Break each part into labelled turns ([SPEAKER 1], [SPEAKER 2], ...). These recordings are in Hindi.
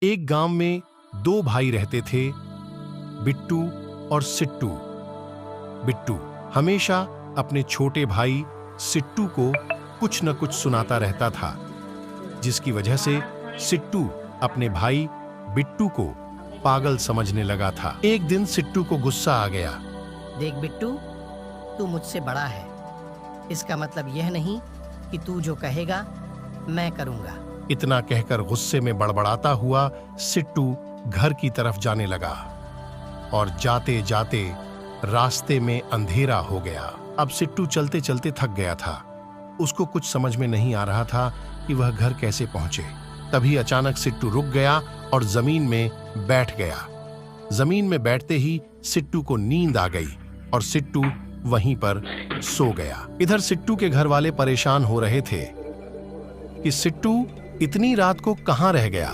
[SPEAKER 1] एक गांव में दो भाई रहते थे, बिट्टू और सिट्टू। बिट्टू हमेशा अपने छोटे भाई सिट्टू को कुछ न कुछ सुनाता रहता था, जिसकी वजह से सिट्टू अपने भाई बिट्टू को पागल समझने लगा था। एक दिन सिट्टू को गुस्सा आ गया।
[SPEAKER 2] देख बिट्टू, तू मुझसे बड़ा है, इसका मतलब यह नहीं कि तू जो कहेगा मैं करूंगा।
[SPEAKER 1] इतना कहकर गुस्से में बड़बड़ाता हुआ सिट्टू घर की तरफ जाने लगा और जाते जाते रास्ते में अंधेरा हो गया। अब सिट्टू चलते चलते थक गया था। उसको कुछ समझ में नहीं आ रहा था कि वह घर कैसे पहुंचे। तभी अचानक सिट्टू रुक गया और जमीन में बैठ गया। जमीन में बैठते ही सिट्टू को नींद आ गई और सिट्टू वहीं पर सो गया। इधर सिट्टू के घर वाले परेशान हो रहे थे कि सिट्टू इतनी रात को कहां रह गया,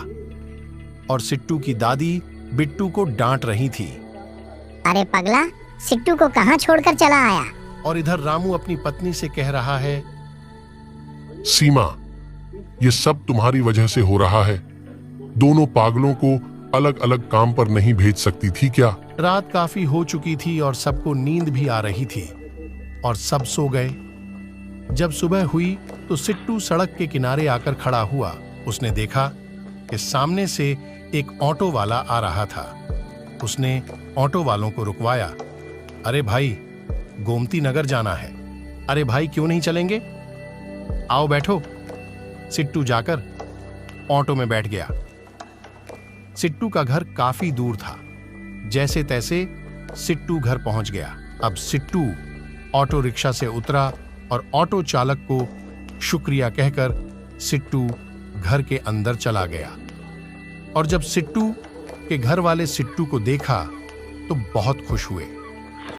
[SPEAKER 1] और सिट्टू की दादी बिट्टू को डांट रही थी।
[SPEAKER 3] अरे पगला, सिट्टू को कहां छोड़कर चला आया?
[SPEAKER 1] और इधर रामू अपनी पत्नी से कह रहा है,
[SPEAKER 4] सीमा, ये सब तुम्हारी वजह से हो रहा है। दोनों पागलों को अलग अलग काम पर नहीं भेज सकती थी क्या?
[SPEAKER 1] रात काफी हो चुकी थी और सबको नींद भी आ रही थी और सब सो गए। जब सुबह हुई तो सिट्टू सड़क के किनारे आकर खड़ा हुआ। उसने देखा कि सामने से एक ऑटो वाला आ रहा था। उसने ऑटो वालों को रुकवाया। अरे भाई, गोमती नगर जाना है। अरे भाई, क्यों नहीं चलेंगे? आओ बैठो। सिट्टू जाकर ऑटो में बैठ गया। सिट्टू का घर काफी दूर था। जैसे तैसे सिट्टू घर पहुंच गया। अब सिट्टू ऑटो रिक्शा से उतरा और ऑटो चालक को शुक्रिया कहकर सिट्टू घर के अंदर चला गया। और जब सिट्टू के घर वाले सिट्टू को देखा तो बहुत खुश हुए।